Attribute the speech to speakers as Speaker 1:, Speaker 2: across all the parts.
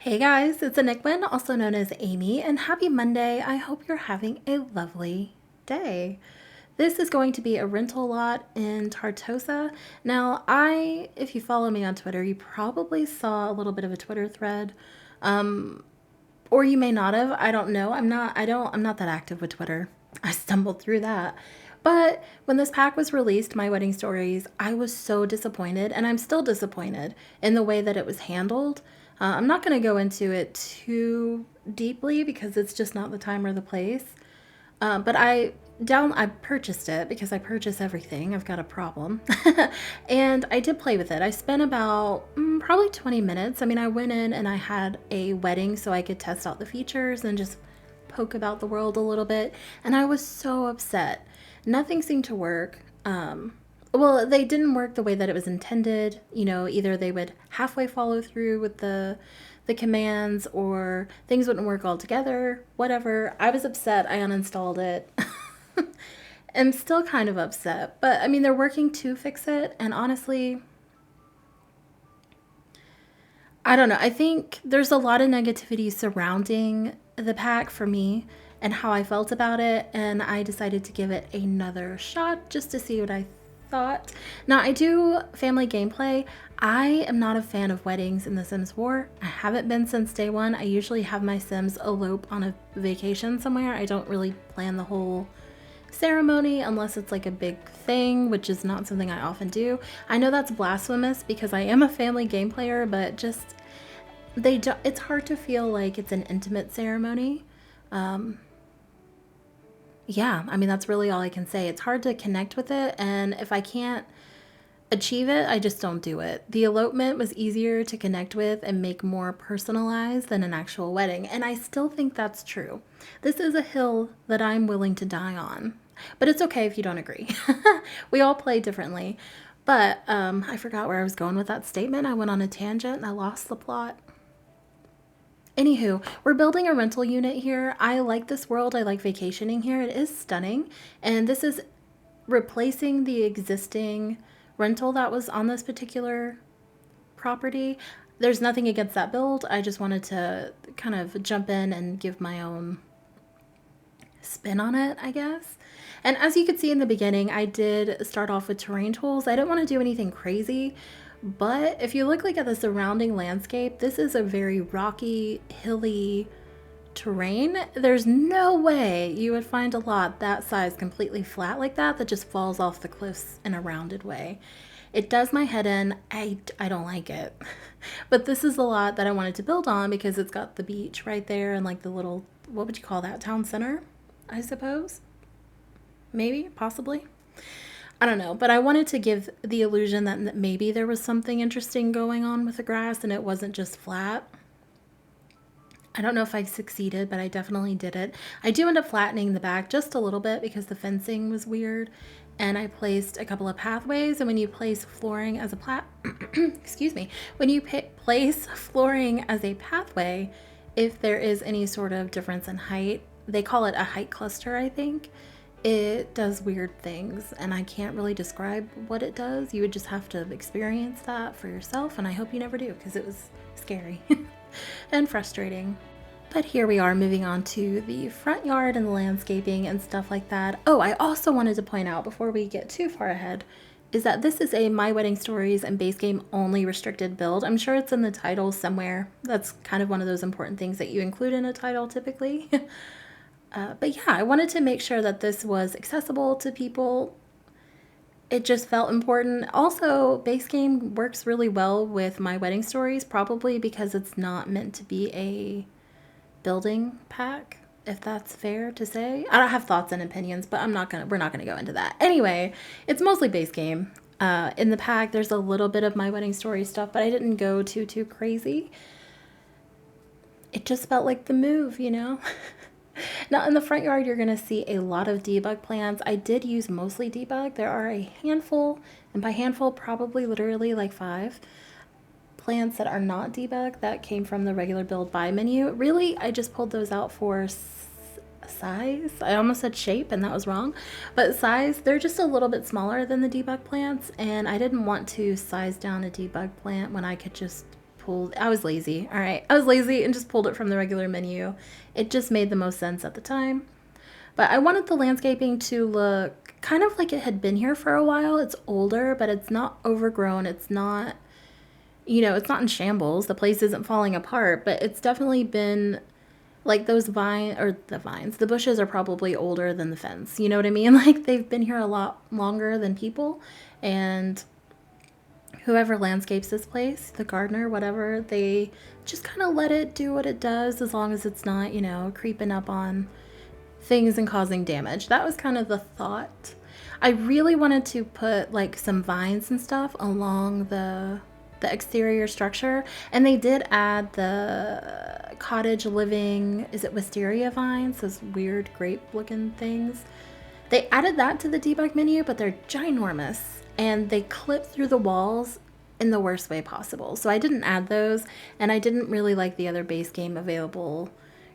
Speaker 1: Hey guys, it's ANicWin, also known as Amy, and happy Monday. I hope you're having a lovely day. This is going to be a rental lot in Tartosa. Now, if you follow me on Twitter, you probably saw a little bit of a Twitter thread, or you may not have. I don't know. I'm not that active with Twitter. I stumbled through that. But when this pack was released, My Wedding Stories, I was so disappointed, and I'm still disappointed in the way that it was handled. I'm not going to go into it too deeply because it's just not the time or the place. But I purchased it because I purchase everything. I've got a problem. And I did play with it. I spent about probably 20 minutes. I mean, I went in and I had a wedding so I could test out the features and just poke about the world a little bit. And I was so upset. Nothing seemed to work. Well, they didn't work the way that it was intended. You know, either they would halfway follow through with the commands or things wouldn't work altogether, whatever. I was upset. I uninstalled it. I'm still kind of upset, but I mean, they're working to fix it. And honestly, I don't know. I think there's a lot of negativity surrounding the pack for me and how I felt about it. And I decided to give it another shot just to see what I thought. Now, I do family gameplay. I am not a fan of weddings in The Sims 4. I haven't been since day one. I usually have my Sims elope on a vacation somewhere. I don't really plan the whole ceremony unless it's like a big thing, which is not something I often do. I know that's blasphemous because I am a family game player, but just it's hard to feel like it's an intimate ceremony. Yeah, I mean, that's really all I can say. It's hard to connect with it, and if I can't achieve it, I just don't do it. The elopement was easier to connect with and make more personalized than an actual wedding, and I still think that's true. This is a hill that I'm willing to die on, but it's okay if you don't agree. We all play differently, but I forgot where I was going with that statement. I went on a tangent and I lost the plot. Anywho, we're building a rental unit here. I like this world. I like vacationing here. It is stunning. And this is replacing the existing rental that was on this particular property. There's nothing against that build. I just wanted to kind of jump in and give my own spin on it, I guess. And as you could see in the beginning, I did start off with terrain tools. I didn't want to do anything crazy. But if you look like at the surrounding landscape, this is a very rocky, hilly terrain. There's no way you would find a lot that size completely flat like that just falls off the cliffs in a rounded way. It does my head in. I don't like it. But this is a lot that I wanted to build on because it's got the beach right there and like the little, what would you call that, town center, I suppose? Maybe, possibly. I don't know, but I wanted to give the illusion that maybe there was something interesting going on with the grass and it wasn't just flat. I don't know if I succeeded, but I definitely did it. I do end up flattening the back just a little bit because the fencing was weird. And I placed a couple of pathways. And when you place flooring as a excuse me, when you place flooring as a pathway, if there is any sort of difference in height, they call it a height cluster, I think. It does weird things, and I can't really describe what it does. You would just have to experience that for yourself, and I hope you never do because it was scary and frustrating. But here we are moving on to the front yard and the landscaping and stuff like that. Oh, I also wanted to point out before we get too far ahead is that this is a My Wedding Stories and base game only restricted build. I'm sure it's in the title somewhere. That's kind of one of those important things that you include in a title typically. But yeah, I wanted to make sure that this was accessible to people. It just felt important. Also, base game works really well with My Wedding Stories, probably because it's not meant to be a building pack, if that's fair to say. I don't have thoughts and opinions, but we're not gonna go into that. Anyway, it's mostly base game. In the pack, there's a little bit of My Wedding Story stuff, but I didn't go too crazy. It just felt like the move, you know? Now in the front yard, you're going to see a lot of debug plants. I did use mostly debug. There are a handful, and by handful, probably literally like 5 plants that are not debug that came from the regular build by menu. Really, I just pulled those out for size. I almost said shape, and that was wrong. But size, they're just a little bit smaller than the debug plants, and I didn't want to size down a debug plant when I could just pulled, I was lazy. All right. I was lazy and just pulled it from the regular menu. It just made the most sense at the time. But I wanted the landscaping to look kind of like it had been here for a while. It's older, but it's not overgrown. It's not, it's not in shambles. The place isn't falling apart, but it's definitely been like those the bushes are probably older than the fence. You know what I mean? Like they've been here a lot longer than people. And whoever landscapes this place, the gardener, whatever, they just kind of let it do what it does as long as it's not, creeping up on things and causing damage. That was kind of the thought. I really wanted to put like some vines and stuff along the exterior structure, and they did add the cottage living, is it wisteria vines, those weird grape looking things. They added that to the debug menu, but they're ginormous and they clip through the walls in the worst way possible. So I didn't add those, and I didn't really like the other base game available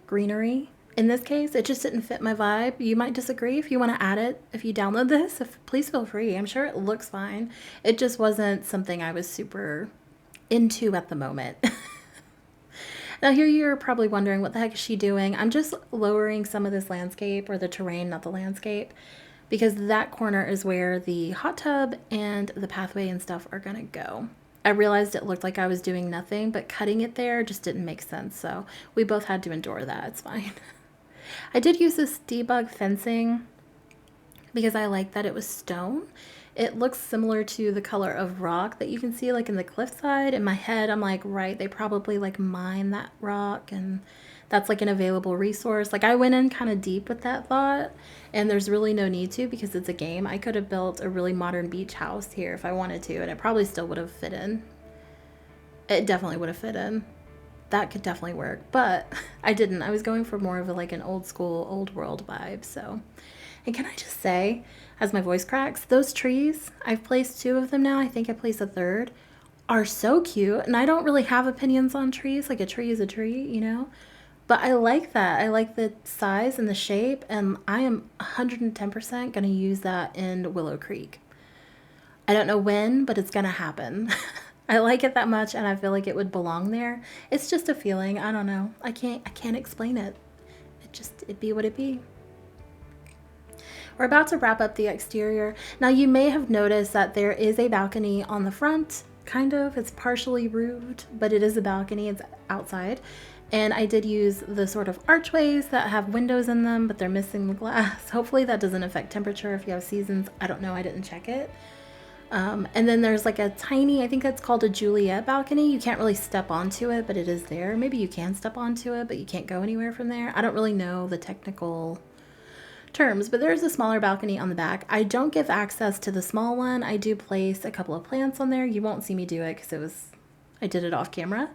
Speaker 1: greenery. In this case, it just didn't fit my vibe. You might disagree. If you want to add it, if you download this, please feel free. I'm sure it looks fine. It just wasn't something I was super into at the moment. Now here you're probably wondering, what the heck is she doing? I'm just lowering some of this landscape, or the terrain, not the landscape, because that corner is where the hot tub and the pathway and stuff are going to go. I realized it looked like I was doing nothing, but cutting it there just didn't make sense. So we both had to endure that. It's fine. I did use this debug fencing because I like that it was stone. It looks similar to the color of rock that you can see like in the cliffside. In my head, I'm like, right, they probably like mine that rock, and that's like an available resource. Like I went in kind of deep with that thought, and there's really no need to because it's a game. I could have built a really modern beach house here if I wanted to, and it probably still would have fit in. It definitely would have fit in. That could definitely work, but I didn't. I was going for more of like an old school, old world vibe. So, and can I just say, as my voice cracks, those trees, I've placed 2 of them now. I think I placed a 3rd, are so cute. And I don't really have opinions on trees. Like a tree is a tree, but I like that. I like the size and the shape, and I am 110% going to use that in Willow Creek. I don't know when, but it's going to happen. I like it that much, and I feel like it would belong there. It's just a feeling. I don't know. I can't explain it. It'd be what it be. We're about to wrap up the exterior. Now you may have noticed that there is a balcony on the front, kind of. It's partially roofed, but it is a balcony. It's outside. And I did use the sort of archways that have windows in them, but they're missing the glass. Hopefully that doesn't affect temperature if you have seasons. I don't know. I didn't check it. And then there's like a tiny, I think that's called a Juliet balcony. You can't really step onto it, but it is there. Maybe you can step onto it, but you can't go anywhere from there. I don't really know the technical terms, but there's a smaller balcony on the back. I don't give access to the small one. I do place a couple of plants on there. You won't see me do it because I did it off camera,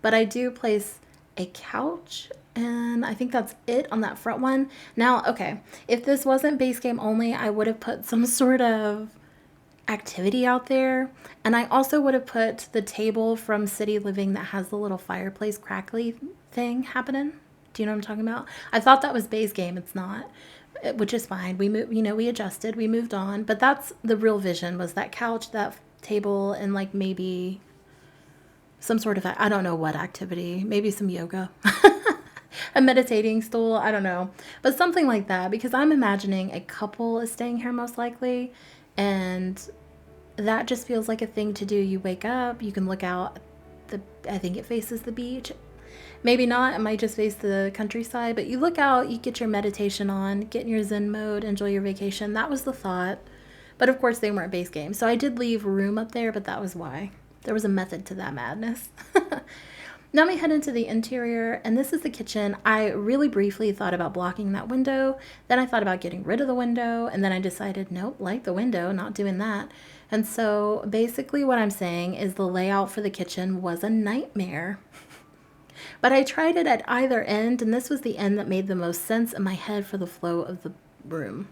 Speaker 1: but I do place a couch, and I think that's it on that front one. Now, okay, if this wasn't base game only, I would have put some sort of activity out there, and I also would have put the table from City Living that has the little fireplace crackly thing happening. Do you know what I'm talking about? I thought that was base game. It's not, which is fine. We moved, we adjusted, we moved on, but that's the real vision, was that couch, that table, and like maybe some sort of, I don't know what activity, maybe some yoga, a meditating stool, I don't know, but something like that, because I'm imagining a couple is staying here most likely, and that just feels like a thing to do. You wake up, you can look out, I think it faces the beach. Maybe not, it might just face the countryside, but you look out, you get your meditation on, get in your Zen mode, enjoy your vacation. That was the thought. But of course they weren't base game. So I did leave room up there, but that was why. There was a method to that madness. Now we head into the interior, and this is the kitchen. I really briefly thought about blocking that window. Then I thought about getting rid of the window, and then I decided, nope, like the window, not doing that. And so basically what I'm saying is the layout for the kitchen was a nightmare. But I tried it at either end, and this was the end that made the most sense in my head for the flow of the room.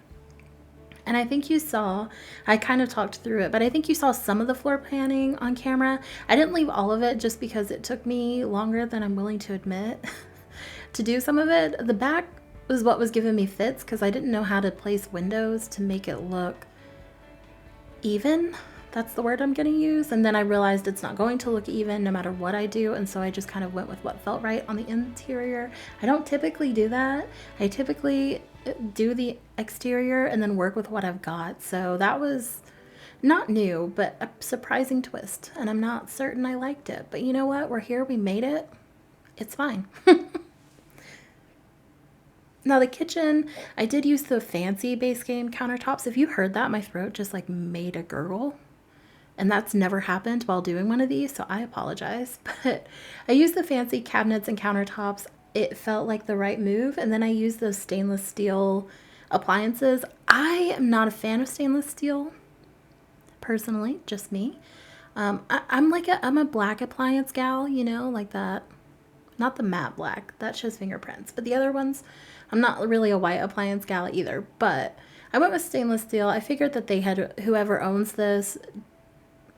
Speaker 1: And I think you saw, I kind of talked through it, but I think you saw some of the floor planning on camera. I didn't leave all of it just because it took me longer than I'm willing to admit to do some of it. The back was what was giving me fits because I didn't know how to place windows to make it look even. That's the word I'm going to use. And then I realized it's not going to look even no matter what I do. And so I just kind of went with what felt right on the interior. I don't typically do that. I typically do the exterior and then work with what I've got. So that was not new, but a surprising twist. And I'm not certain I liked it. But you know what? We're here. We made it. It's fine. Now the kitchen, I did use the fancy base game countertops. If you heard that, my throat just like made a gurgle. And that's never happened while doing one of these, so I apologize. But I used the fancy cabinets and countertops. It felt like the right move. And then I used those stainless steel appliances. I am not a fan of stainless steel, personally, just me. I'm a black appliance gal, you know, like that. Not the matte black, that shows fingerprints. But the other ones, I'm not really a white appliance gal either. But I went with stainless steel. I figured that they had, whoever owns this,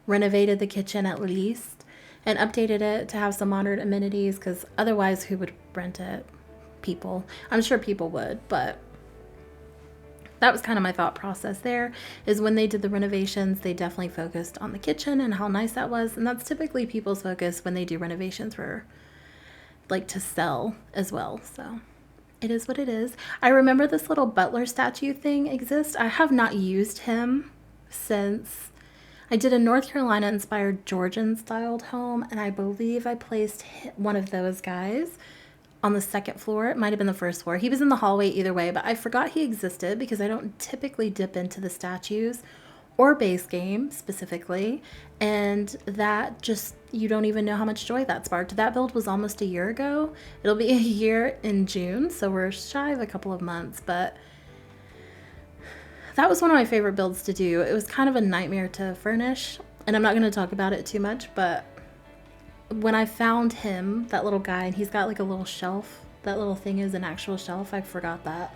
Speaker 1: renovated the kitchen at least and updated it to have some modern amenities, because otherwise who would rent it? People. I'm sure people would, but that was kind of my thought process there, is when they did the renovations, they definitely focused on the kitchen and how nice that was. And that's typically people's focus when they do renovations, for like to sell as well. So it is what it is. I remember this little butler statue thing exists. I have not used him since I did a North Carolina inspired Georgian styled home, and I believe I placed one of those guys on the second floor. It might have been the first floor. He was in the hallway either way, but I forgot he existed because I don't typically dip into the statues or base game specifically. And that just, you don't even know how much joy that sparked. That build was almost a year ago. It'll be a year in June, so we're shy of a couple of months, but that was one of my favorite builds to do. It was kind of a nightmare to furnish, and I'm not going to talk about it too much, but when I found him, that little guy, and he's got like a little shelf, that little thing is an actual shelf, I forgot that.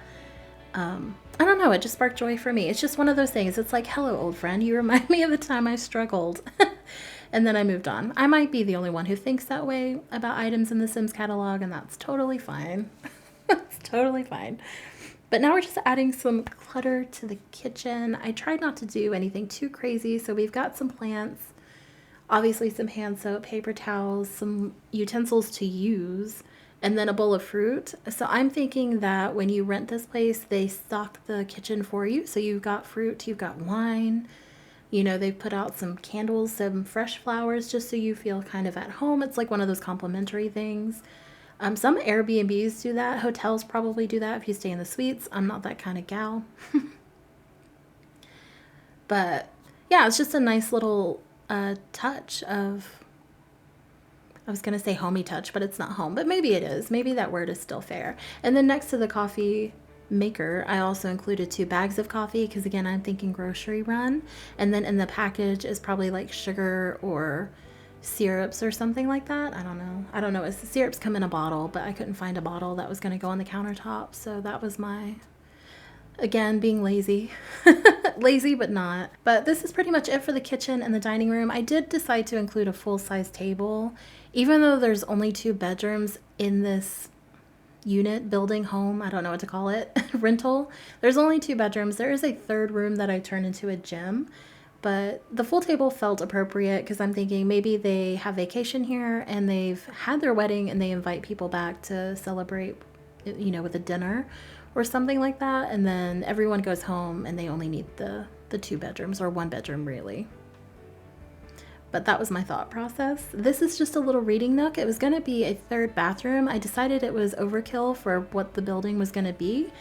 Speaker 1: I don't know, it just sparked joy for me. It's just one of those things. It's like, hello, old friend, you remind me of the time I struggled. And then I moved on. I might be the only one who thinks that way about items in the Sims catalog, and that's totally fine. It's totally fine. But now we're just adding some clutter to the kitchen. I tried not to do anything too crazy, so we've got some plants, obviously some hand soap, paper towels, some utensils to use, and then a bowl of fruit. So I'm thinking that when you rent this place, they stock the kitchen for you. So you've got fruit, you've got wine, you know, they've put out some candles, some fresh flowers, just so you feel kind of at home. It's like one of those complimentary things. Some Airbnbs do that. Hotels probably do that if you stay in the suites. I'm not that kind of gal. But yeah, it's just a nice little touch of, I was going to say homey touch, but it's not home. But maybe it is. Maybe that word is still fair. And then next to the coffee maker, I also included 2 bags of coffee because, again, I'm thinking grocery run. And then in the package is probably like sugar or syrups or something like that. I don't know. It's, the syrups come in a bottle, but I couldn't find a bottle that was going to go on the countertop. So that was my, again, being lazy. Lazy, but not. But this is pretty much it for the kitchen and the dining room. I did decide to include a full-size table. Even though there's only 2 bedrooms in this unit, building, home, I don't know what to call it, rental, there's only 2 bedrooms. There is a third room that I turned into a gym. But the full table felt appropriate because I'm thinking maybe they have vacation here and they've had their wedding and they invite people back to celebrate, you know, with a dinner or something like that. And then everyone goes home and they only need the 2 bedrooms, or 1 bedroom really. But that was my thought process. This is just a little reading nook. It was going to be a 3rd bathroom. I decided it was overkill for what the building was going to be.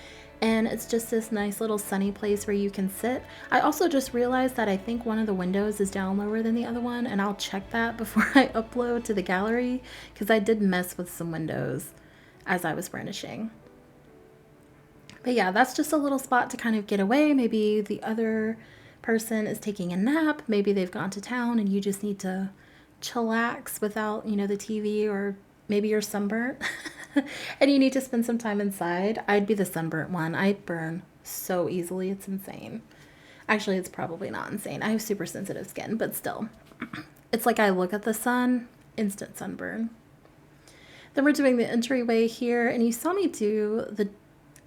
Speaker 1: And it's just this nice little sunny place where you can sit. I also just realized that I think one of the windows is down lower than the other one, and I'll check that before I upload to the gallery, because I did mess with some windows as I was furnishing. But yeah, that's just a little spot to kind of get away. Maybe the other person is taking a nap. Maybe they've gone to town and you just need to chillax without, you know, the TV, or maybe you're sunburnt and you need to spend some time inside. I'd be the sunburnt one. I burn so easily. It's insane. Actually, it's probably not insane. I have super sensitive skin, but still. It's like I look at the sun, instant sunburn. Then we're doing the entryway here, and you saw me do the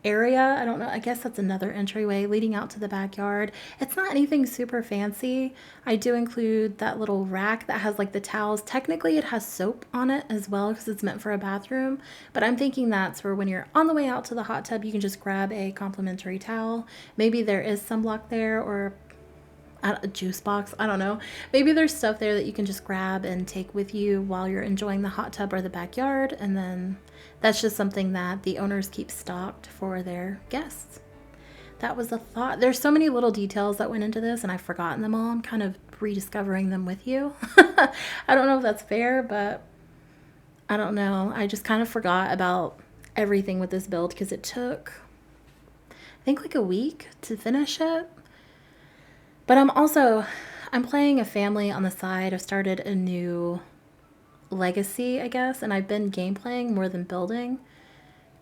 Speaker 1: area. I don't know. I guess that's another entryway leading out to the backyard. It's not anything super fancy. I do include that little rack that has like the towels. Technically, it has soap on it as well because it's meant for a bathroom. But I'm thinking that's for when you're on the way out to the hot tub, you can just grab a complimentary towel. Maybe there is sunblock there or a juice box. I don't know. Maybe there's stuff there that you can just grab and take with you while you're enjoying the hot tub or the backyard. And then that's just something that the owners keep stocked for their guests. That was a thought. There's so many little details that went into this and I've forgotten them all. I'm kind of rediscovering them with you. I don't know if that's fair, but I don't know. I just kind of forgot about everything with this build because it took, I think, like a week to finish it. But I'm playing a family on the side. I've started a new legacy, I guess, and I've been game playing more than building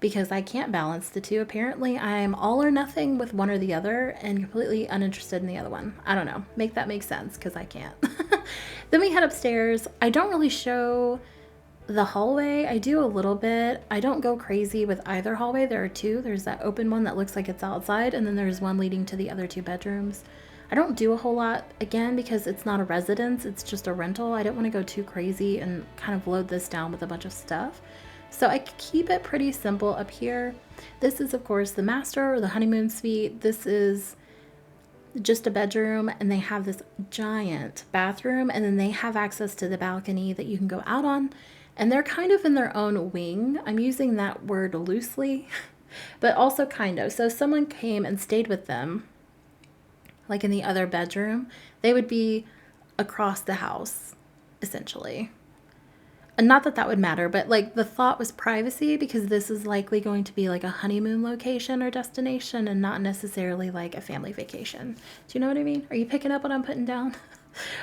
Speaker 1: because I can't balance the two. Apparently, I'm all or nothing with one or the other and completely uninterested in the other one. I don't know. Make that make sense because I can't. Then we head upstairs. I don't really show the hallway. I do a little bit. I don't go crazy with either hallway. There are two. There's that open one that looks like it's outside, and then there's one leading to the other two bedrooms. I don't do a whole lot, again, because it's not a residence, it's just a rental. I don't want to go too crazy and kind of load this down with a bunch of stuff. So I keep it pretty simple up here. This is, of course, the master or the honeymoon suite. This is just a bedroom, and they have this giant bathroom, and then they have access to the balcony that you can go out on. And they're kind of in their own wing. I'm using that word loosely, but also kind of. So if someone came and stayed with them, like in the other bedroom, they would be across the house, essentially. And not that that would matter, but like the thought was privacy because this is likely going to be like a honeymoon location or destination and not necessarily like a family vacation. Do you know what I mean? Are you picking up what I'm putting down?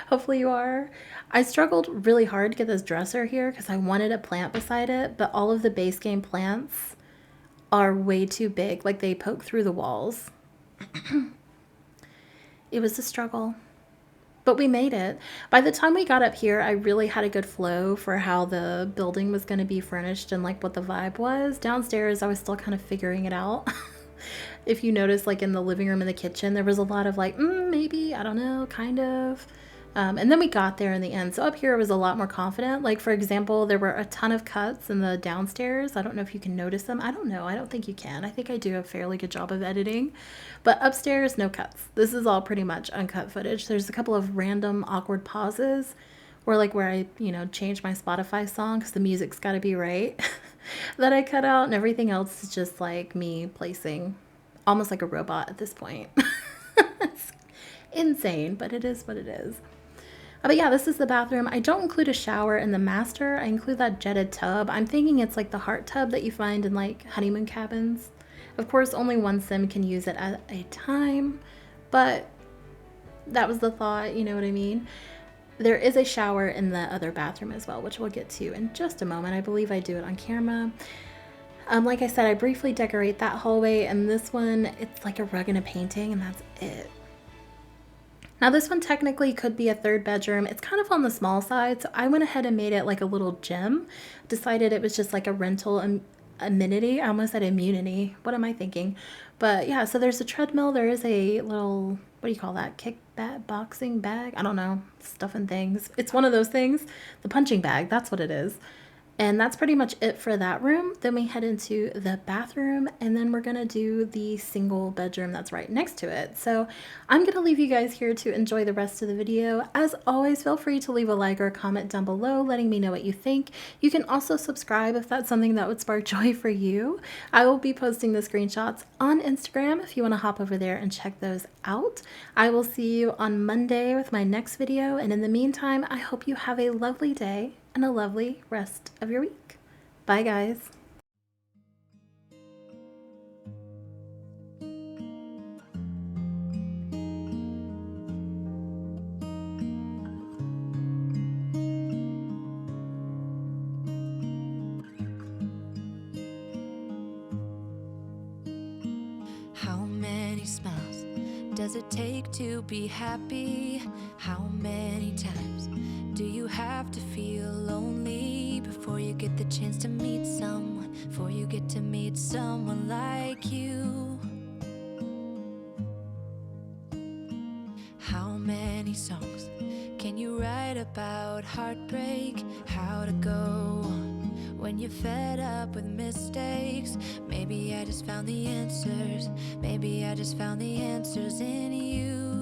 Speaker 1: Hopefully you are. I struggled really hard to get this dresser here because I wanted a plant beside it, but all of the base game plants are way too big. Like they poke through the walls. It was a struggle, but we made it. By the time we got up here, I really had a good flow for how the building was going to be furnished and like what the vibe was. Downstairs, I was still kind of figuring it out. If you notice, like in the living room and the kitchen, there was a lot of like, maybe, I don't know, kind of. And then we got there in the end. So up here, I was a lot more confident. Like, for example, there were a ton of cuts in the downstairs. I don't know if you can notice them. I don't know. I don't think you can. I think I do a fairly good job of editing. But upstairs, no cuts. This is all pretty much uncut footage. There's a couple of random awkward pauses or like where I, change my Spotify song because the music's got to be right that I cut out. And everything else is just like me placing almost like a robot at this point. It's insane, but it is what it is. But yeah, this is the bathroom. I don't include a shower in the master. I include that jetted tub. I'm thinking it's like the heart tub that you find in like honeymoon cabins. Of course, only one sim can use it at a time, but that was the thought, you know what I mean? There is a shower in the other bathroom as well, which we'll get to in just a moment. I believe I do it on camera. Like I said, I briefly decorate that hallway, and this one, it's like a rug and a painting, and that's it. Now this one technically could be a third bedroom. It's kind of on the small side, so I went ahead and made it like a little gym. Decided it was just like a rental amenity. I almost said immunity. What am I thinking? But yeah, so there's a treadmill. There is a little, what do you call that? Boxing bag? I don't know. Stuff and things. It's one of those things. The punching bag. That's what it is. And that's pretty much it for that room. Then we head into the bathroom, and then we're going to do the single bedroom that's right next to it. So I'm going to leave you guys here to enjoy the rest of the video. As always, feel free to leave a like or a comment down below letting me know what you think. You can also subscribe if that's something that would spark joy for you. I will be posting the screenshots on Instagram if you want to hop over there and check those out. I will see you on Monday with my next video, and in the meantime, I hope you have a lovely day and a lovely rest of your week. Bye, guys.
Speaker 2: How many smiles does it take to be happy? How many times do you have to feel lonely before you get the chance to meet someone, before you get to meet someone like you? How many songs can you write about heartbreak? How to go on when you're fed up with mistakes? Maybe I just found the answers. Maybe I just found the answers in you.